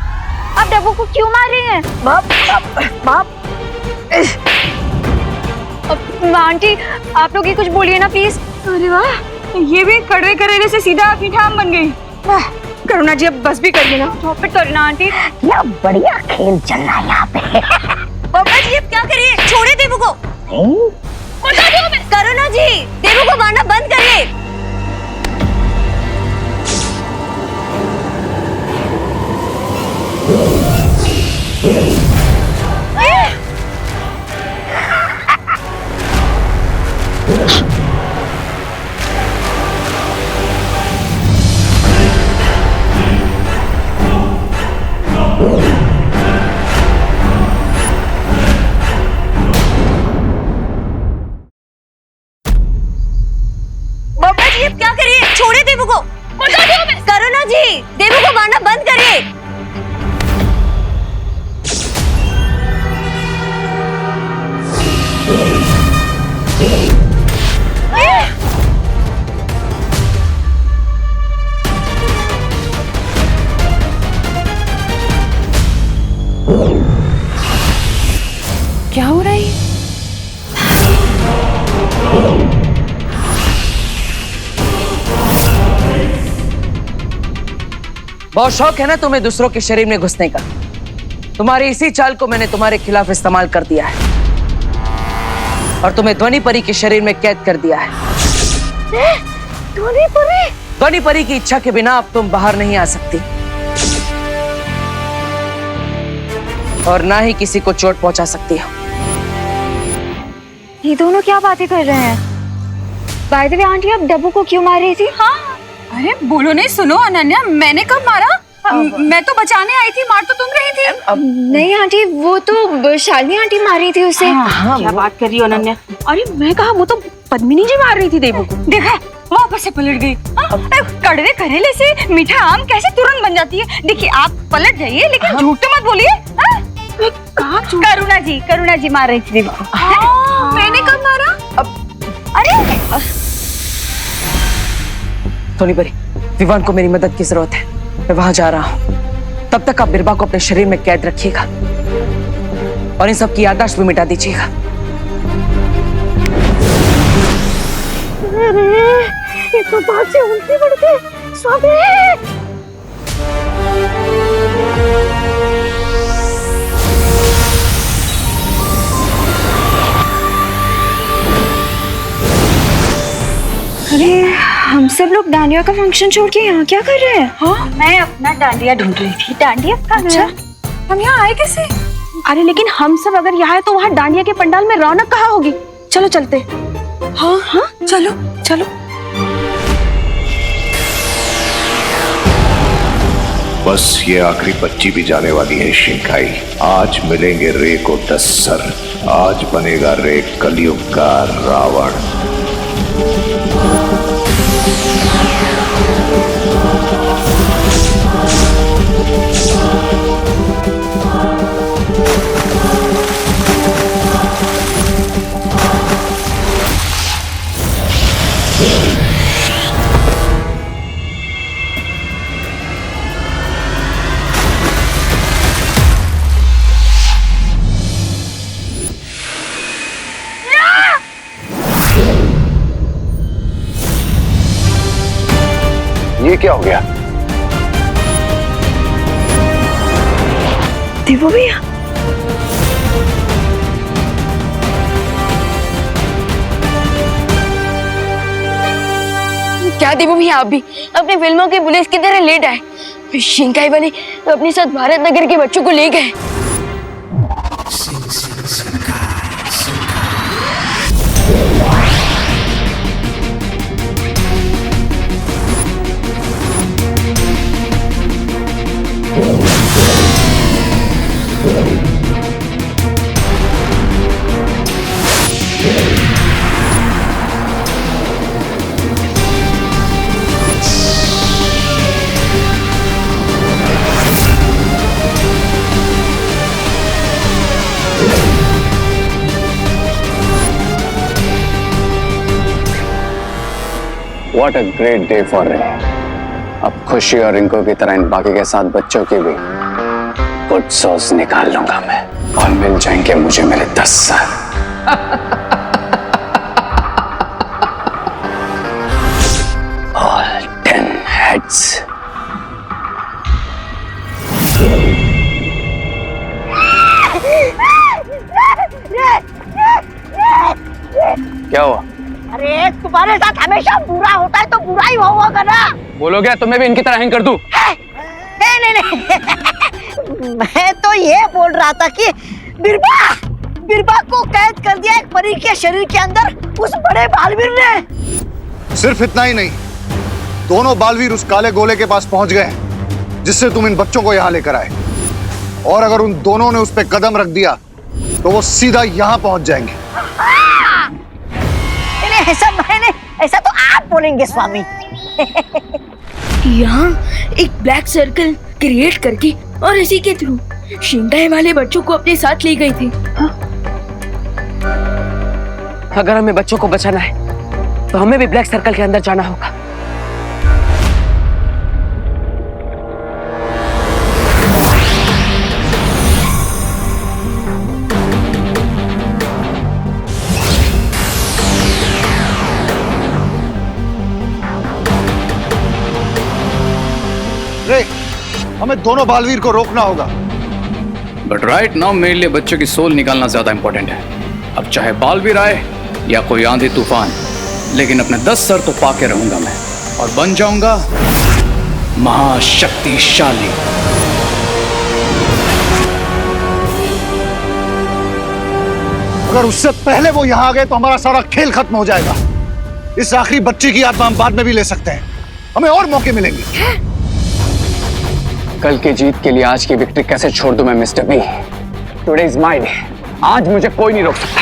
आप डब्बू को क्यों मार रही हैं? आंटी, आप लोग ये कुछ बोलिए ना प्लीज। अरे वाह, ये भी कड़वे करेले से सीधा मीठा आम बन गई। करुणा जी, अब बस भी करिए ना। Stop it Karuna aunty. क्या बढ़िया खेल चल रहा है यहाँ पे। पापा जी, अब क्या करिए? छोड़े देवू को। करुणा जी, देवू को मारना बंद करिए। क्या करिए? छोड़े देवू को। करुणा जी, देवू को मारना बंद करिए। क्या हो रहा है? बहुत शौक है ना तुम्हें दूसरों के शरीर में घुसने का। तुम्हारी इसी चाल को मैंने तुम्हारे खिलाफ इस्तेमाल कर दिया है और तुम्हें ध्वनि परी के शरीर में कैद कर दिया है। ध्वनि परी की इच्छा के बिना अब तुम बाहर नहीं आ सकती और ना ही किसी को चोट पहुंचा सकती हो। ये दोनों क्या बातें कर रहे हैं? बाय द वे आंटी, आप डब्बू को क्यों मार रही थी? हाँ, अरे बोलो नहीं। सुनो अनन्या, मैंने कब मारा? मैं तो बचाने आई थी, मार तो तुम रही थी। नहीं आंटी, वो तो शालिनी आंटी मार रही थी उसे। क्या बात कर रही हो अनन्या? अरे मैं कहा, वो तो पद्मिनी जी मार रही थी देवू को। देखा, वापस से पलट गई। कड़वे करेले से मीठा आम कैसे तुरंत बन जाती है? देखिए, आप पलट जाइए लेकिन झूठ तो मत बोलिए। करुणा जी मार रही थी दीदी को। मैंने कब मारा? अरे सोनी परी, विवान को मेरी मदद की जरूरत है, मैं वहां जा रहा हूँ। तब तक आप बिरबा को अपने शरीर में कैद रखिएगा और इन सब की याददाश्त भी मिटा दीजिएगा। ये तो बात से उल्टी पड़ गई स्वामी। अरे हम सब लोग डांडिया का फंक्शन छोड़ के यहाँ क्या कर रहे हैं? हाँ, मैं अपना डांडिया ढूंढ रही थी। डांडिया कहाँ गया? हम यहाँ आए कैसे? अरे लेकिन हम सब अगर यहाँ है तो वहाँ डांडिया के पंडाल में रौनक कहाँ होगी? चलो चलते। हाँ हाँ, चलो चलो। बस ये आखिरी बच्ची भी जाने वाली है शिंकाई। आज मिलेंगे रे को 10 सर। आज बनेगा रे कलयुग का रावण। ये क्या हो गया? देवो भैया, क्या देवो भैया, आप भी अपने फिल्मों की पुलिस की तरह लेट आए। शिंकाई वाले अपने साथ भारत नगर के बच्चों को ले गए। What a great day for Ray. अब खुशी और रिंकू की तरह इन बाकी के 7 बच्चों की भी कुछ सोच निकाल लूंगा मैं और मिल जाएंगे मुझे मेरे 10 सर। All 10 heads. क्या हुआ? अरे तुम्हारे साथ हमेशा बुरा होता है तो बुरा ही होगा ना। बोलो क्या तुम्हें भी इनकी तरह हैंग कर दूं? नहीं मैं तो ये बोल रहा था कि बिरबा को कैद कर दिया एक परी के शरीर के अंदर उस बड़े बालवीर ने। सिर्फ इतना ही नहीं, दोनों बालवीर उस काले गोले के पास पहुंच गए हैं जिससे तुम इन बच्चों को यहाँ लेकर आए। और अगर उन दोनों ने उस पर कदम रख दिया तो वो सीधा यहाँ पहुंच जाएंगे। ऐसा तो आप बोलेंगे स्वामी। यहाँ एक ब्लैक सर्कल क्रिएट करके और इसी के थ्रू शिंकाई वाले बच्चों को अपने साथ ले गए थे। अगर हमें बच्चों को बचाना है तो हमें भी ब्लैक सर्कल के अंदर जाना होगा। रे, हमें दोनों बालवीर को रोकना होगा। बट राइट नाउ मेरे लिए बच्चों की सोल निकालना ज्यादा इंपॉर्टेंट है। अब चाहे बालवीर आए या कोई आंधी तूफान, लेकिन अपने 10 सर तो पाके रहूंगा मैं और बन जाऊंगा महाशक्तिशाली। अगर उससे पहले वो यहाँ आ गए तो हमारा सारा खेल खत्म हो जाएगा। इस आखिरी बच्ची की आत्मा हम बाद में भी ले सकते हैं, हमें और मौके मिलेंगे। कल की जीत के लिए आज की विक्ट्री कैसे छोड़ दूं मैं mister B? Today is my day. आज मुझे कोई नहीं रोक सकता।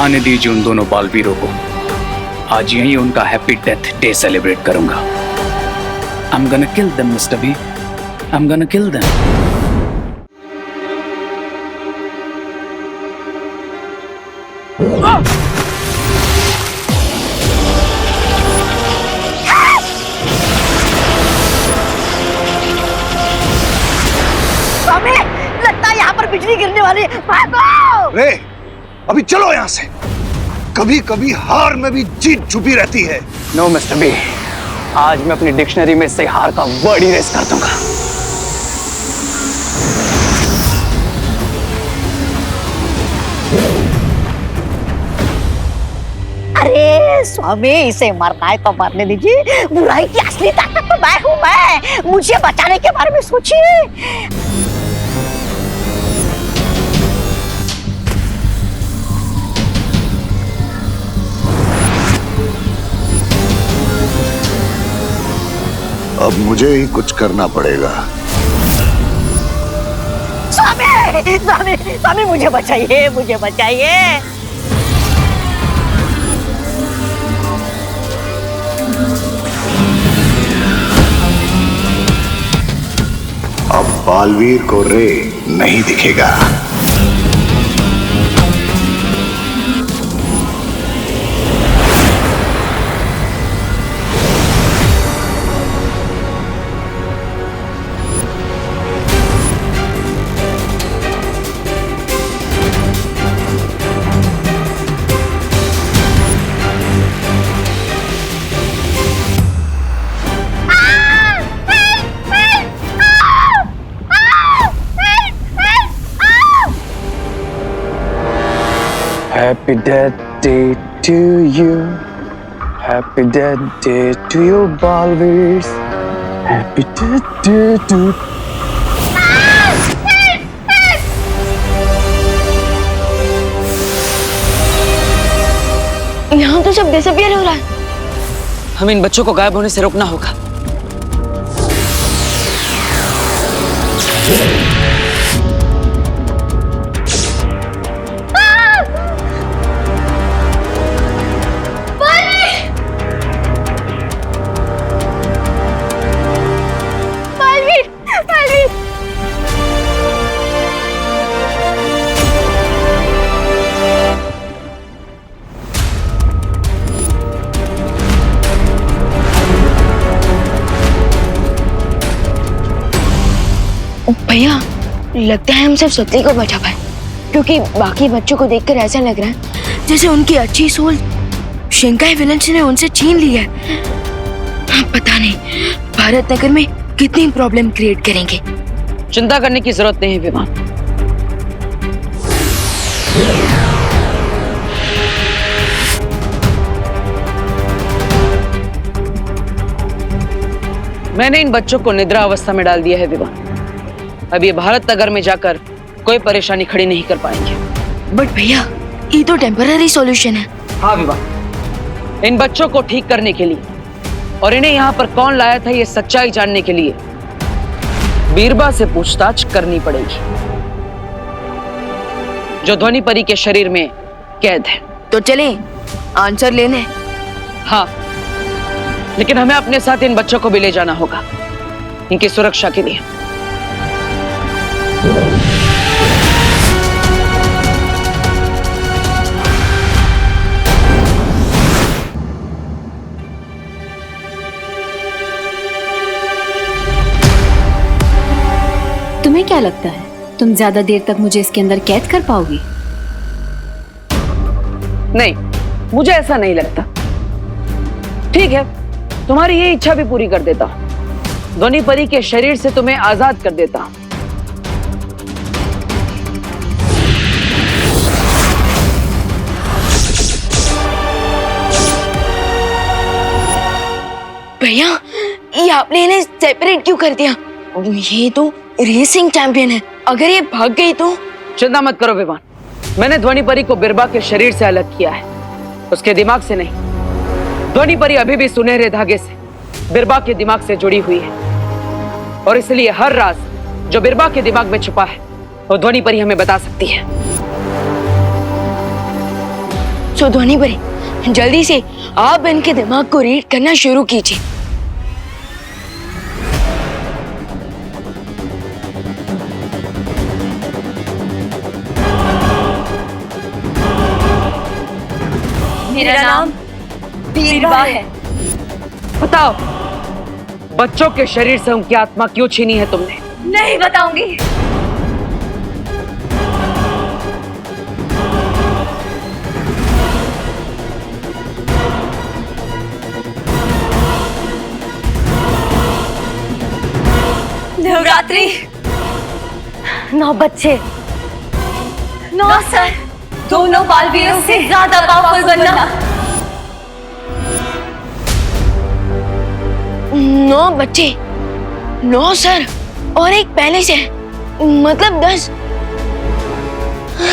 आने दीजिए उन दोनों बालवीरों को आज यही उनका हैप्पी डेथ डे सेलिब्रेट करूंगा। I'm gonna kill them, Mr. B. I'm gonna kill them. स्वामी, लगता है यहाँ पर बिजली गिरने वाली है। भागो! रे, अभी चलो यहाँ से। कभी कभी हार में भी जीत छुपी रहती है। नो मिस्टर बी, आज मैं अपनी डिक्शनरी में से हार का वर्ड इरेज कर दूंगा। अरे स्वामी, इसे मरना है तो मरने दीजिए। बुराई की असली ताकत तो मैं हूँ। मैं, मुझे बचाने के बारे में सोचिए। अब मुझे ही कुछ करना पड़ेगा। स्वामी, स्वामी, स्वामी, मुझे बचाइए, मुझे बचाइए। अब बालवीर को रे नहीं दिखेगा। Happy death day to you. Happy death day to you, Balveers. Happy death day to यहाँ तो सब डिसअपियर हो रहा है। हमें इन बच्चों को गायब होने से रोकना होगा। भैया, लगता है हम सिर्फ सत्य को बचा पाए, क्योंकि बाकी बच्चों को देखकर ऐसा लग रहा है जैसे उनकी अच्छी सोल शिंकाई विलन्स ने उनसे छीन ली है। पता नहीं भारत नगर में कितनी प्रॉब्लम क्रिएट करेंगे। चिंता करने की जरूरत नहीं है विमान। मैंने इन बच्चों को निद्रा अवस्था में डाल दिया है विमान। अब ये भारत नगर में जाकर कोई परेशानी खड़ी नहीं कर पाएंगे। बट भैया, ये तो टेम्पररी सॉल्यूशन है। हाँ विमान, इन बच्चों को ठीक करने के लिए और इन्हें यहाँ पर कौन लाया था ये सच्चाई जानने के लिए बीरबा से पूछताछ करनी पड़ेगी, जो ध्वनि परी के शरीर में कैद है। तो चले आंसर लेने। हाँ, लेकिन हमें अपने साथ इन बच्चों को भी ले जाना होगा, इनकी सुरक्षा के लिए। तुम्हें क्या लगता है तुम ज्यादा देर तक मुझे इसके अंदर कैद कर पाओगी? नहीं, मुझे ऐसा नहीं लगता। ठीक है, तुम्हारी ये इच्छा भी पूरी कर देता हूं। ध्वनि परी के शरीर से तुम्हें आजाद कर देता हूं। भैया, ये आपने इन्हें सेपरेट क्यों कर दिया? ये तो रेसिंग चैंपियन है, अगर ये भाग गई तो? चिंता मत करो विमान, मैंने ध्वनि परी को बिरबा के शरीर से अलग किया है, उसके दिमाग से नहीं। ध्वनि परी अभी भी सुनहरे धागे से बिरबा के दिमाग से जुड़ी हुई है, और इसलिए हर राज जो बिरबा के दिमाग में छुपा है वो ध्वनि परी हमें बता सकती है। सो ध्वनि परी, जल्दी से आप इनके दिमाग को रीड करना शुरू कीजिए। मेरा नाम बीरबा है। बताओ, बच्चों के शरीर से उनकी आत्मा क्यों छीनी है तुमने? नहीं बताऊंगी। नवरात्रि, 9 बच्चे, 9 सर, दोनों बालवीरों से ज्यादा पावरफुल बनना। 9 बच्चे, 9 सर और एक पहले से, मतलब 10।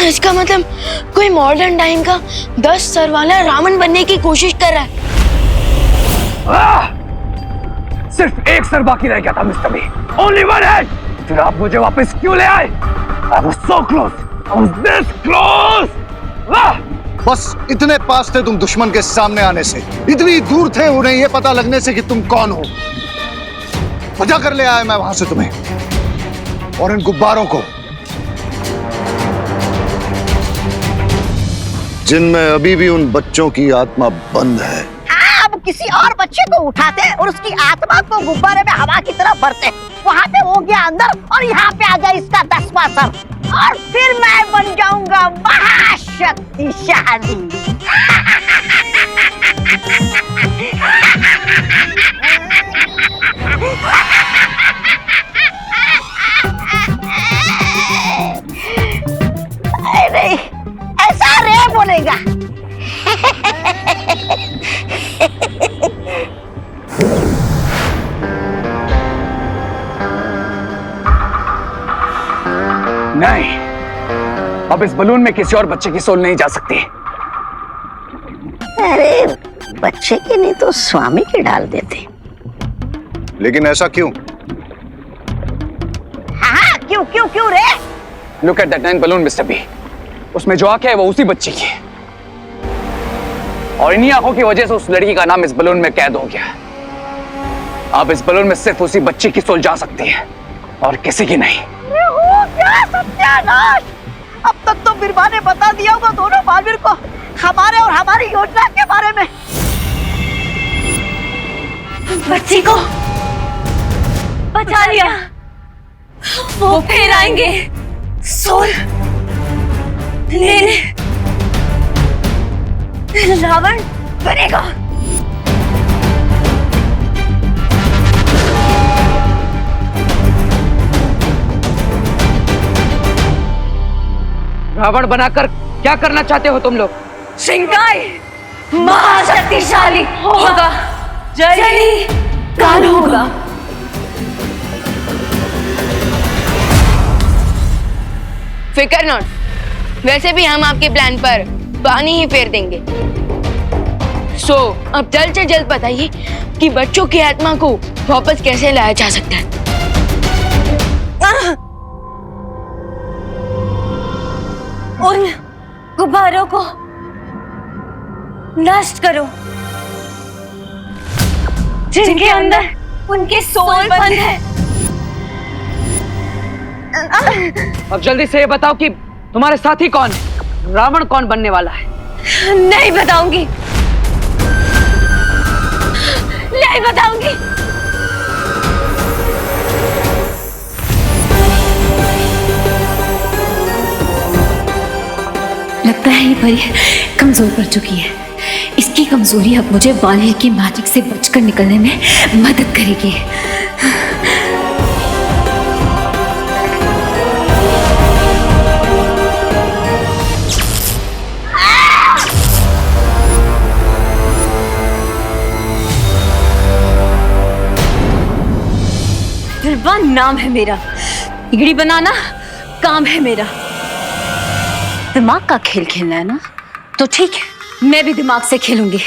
इसका मतलब कोई मॉडर्न टाइम का 10 सर वाला रावण बनने की कोशिश कर रहा है। सिर्फ एक सर बाकी रह गया था mister B. Only one head. फिर आप मुझे वापस क्यों ले आए? I was so close. I was this close. बस इतने पास थे तुम दुश्मन के सामने आने से, इतनी दूर थे उन्हें ये पता लगने से कि तुम कौन हो। वजह कर ले आया मैं वहां से तुम्हें और इन गुब्बारों को, जिनमें अभी भी उन बच्चों की आत्मा बंद है। अब किसी और बच्चे को उठाते और उसकी आत्मा को गुब्बारे में हवा की तरह भरते, वहाँ पे हो गया अंदर और यहाँ पे आ गया इसका 10वां सर और फिर मैं बन जाऊंगा महाशक्तिशाली। नहीं, ऐसा रे बोलेगा। नहीं, अब इस बलून में किसी और बच्चे की सोल नहीं जा सकती। अरे बच्चे की नहीं तो स्वामी की डाल देते। लेकिन ऐसा क्यों? हाँ, क्यों क्यों क्यों रे? Look at that 9 balloon, mister B. उसमें जो आंखें है वो उसी बच्ची की है और इन्हीं आंखों की वजह से उस लड़की का नाम इस बलून में कैद हो गया। अब इस बलून में सिर्फ उसी बच्ची की सोल जा सकती है और किसी की नहीं। क्या सत्यानाश! अब तक तो बिरबा ने बता दिया होगा दोनों बालवीर को हमारे और हमारी योजना के बारे में। बच्ची को बचा लिया, वो फिर आएंगे सोल लेने। रावण बनेगा। रावण बनाकर क्या करना चाहते हो तुम लोग? श्रृंगार महाशक्तिशाली होगा, जल्दी काल होगा। फिकर नॉट, वैसे भी हम आपके प्लान पर पानी ही फेर देंगे। सो अब जल्द से जल्द बताइए कि बच्चों की आत्मा को वापस कैसे लाया जा सकता है। उन गुब्बारों को नष्ट करो जिनके अंदर उनके सोल बंद है। अब जल्दी से ये बताओ कि तुम्हारे साथी कौन है? रावण कौन बनने वाला है? नहीं बताऊंगी, नहीं बताऊंगी। लगता है ये परी कमजोर पड़ चुकी है। इसकी कमजोरी अब मुझे वालिर की मैजिक से बचकर निकलने में मदद करेगी। बिरबा नाम है मेरा, बिगड़ी बनाना काम है मेरा। दिमाग का खेल खेलना है ना, तो ठीक है, मैं भी दिमाग से खेलूंगी।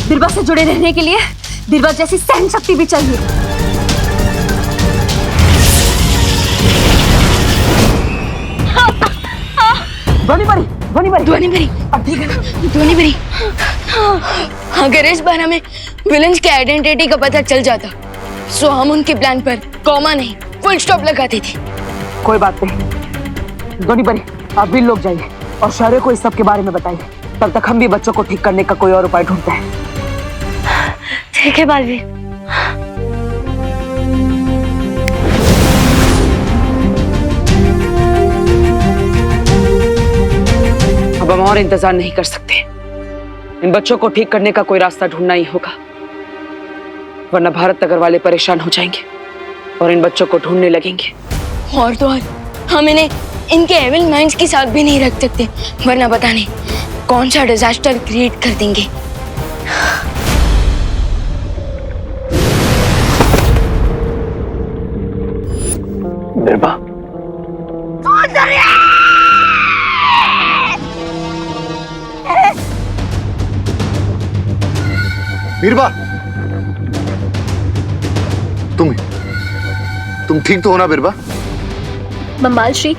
बिरबा से जुड़े रहने के लिए बीरबल जैसी सहन शक्ति भी चाहिए। ध्वनि भरी, अब ठीक है ना? ध्वनि भरी। अगर इस बार हमें विलन्स की आइडेंटिटी का पता चल जाता तो हम उनके प्लान पर कॉमा नहीं फुल स्टॉप लगाते थे। कोई बात नहीं, ध्वनि भरी, आप भी लोग जाइए और शौर्य को इस सब के बारे में बताइए। तब तक हम भी बच्चों को ठीक करने का कोई और उपाय ढूंढते हैं। ठीक है बालवीर। अब हम और इंतजार नहीं कर सकते। इन बच्चों को ठीक करने का कोई रास्ता ढूंढना ही होगा, वरना भारत नगर वाले परेशान हो जाएंगे और इन बच्चों को ढूंढने लगेंगे। और तो और हम इन्हें इनके एविल माइंड्स के साथ भी नहीं रख सकते, वरना पता नहीं कौन सा डिजास्टर क्रिएट कर देंगे। बिरबा, बीरबा, तुम ठीक तो हो ना बीरबा? बम्बाल श्री,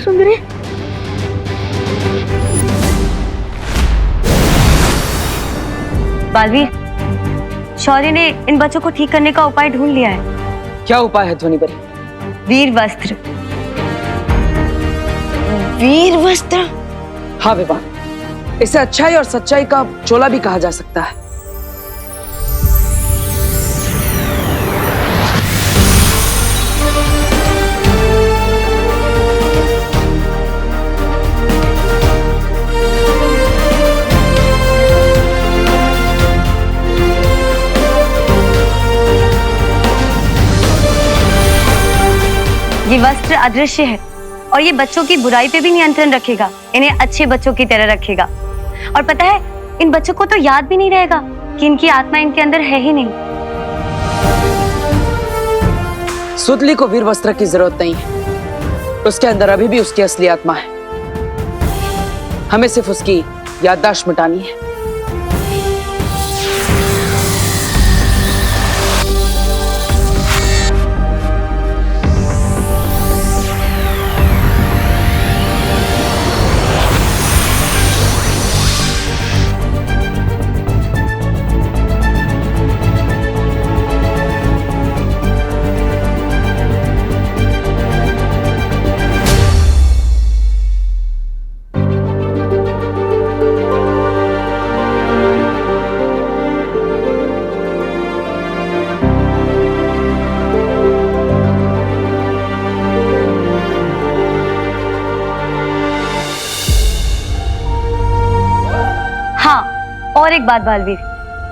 सुंदरी। बालवीर, शौर्य ने इन बच्चों को ठीक करने का उपाय ढूंढ लिया है। क्या उपाय है ध्वनि भरी? वीर वस्त्र। वीर वस्त्र? हाँ विवाह, इसे अच्छाई और सच्चाई का चोला भी कहा जा सकता है। ये वस्त्र अदृश्य है और ये बच्चों की बुराई पे भी नियंत्रण रखेगा, इन्हें अच्छे बच्चों की तरह रखेगा। और पता है, इन बच्चों को तो याद भी नहीं रहेगा कि इनकी आत्मा इनके अंदर है ही नहीं। सुतली को वीर वस्त्र की जरूरत नहीं है, उसके अंदर अभी भी उसकी असली आत्मा है। हमें सिर्फ उसकी याददाश्त मिटानी है। और एक बात बालवीर,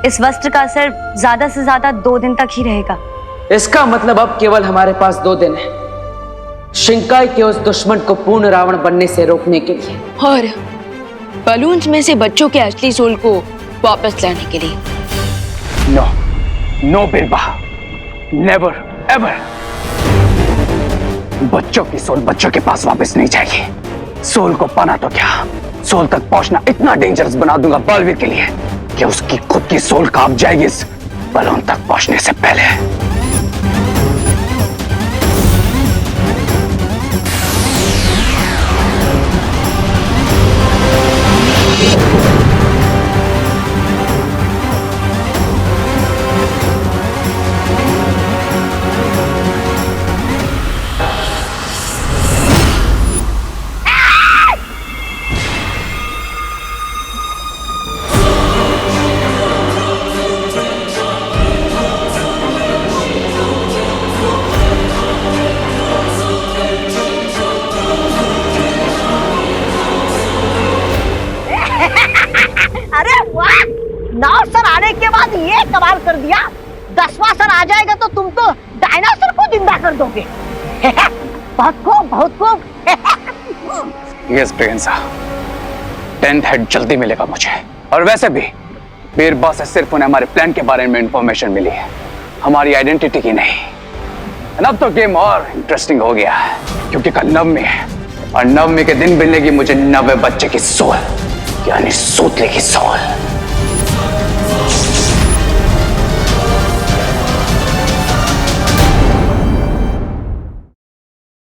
इस वस्त्र का असर ज्यादा से ज्यादा 2 दिन तक ही रहेगा। इसका मतलब अब केवल हमारे पास 2 दिन है शिंकाई के उस दुश्मन को पूर्ण रावण बनने से रोकने के लिए, और बलून्स में से बच्चों के असली सोल को वापस लाने के लिए। No, no Birba, never ever. बच्चों की सोल बच्चों के पास वापस नहीं जाएगी। सोल को पाना तो क्या, सोल तक पहुंचना इतना डेंजरस बना दूंगा बालवीर के लिए कि उसकी खुद की सोल कांप जाएगी इस बलून तक पहुंचने से पहले। अरे वाह, 9 सर आने के बाद ये कमाल कर दिया। 10वां सर आ जाएगा तो तुम तो डायनासोर को जिंदा कर दोगे। बहुत खूब, बहुत खूब। यस प्रियंसा, 10th हेड जल्दी मिलेगा मुझे। और वैसे भी बीरबा से सिर्फ उन्हें हमारे प्लान के बारे में इंफॉर्मेशन मिली है, हमारी आइडेंटिटी की नहीं। अब तो गेम और इंटरेस्टिंग हो गया है, क्योंकि कल नवमी है और नवमी के दिन मिलेगी मुझे 90 बच्चे की सोल, यानी सूतले की सोल।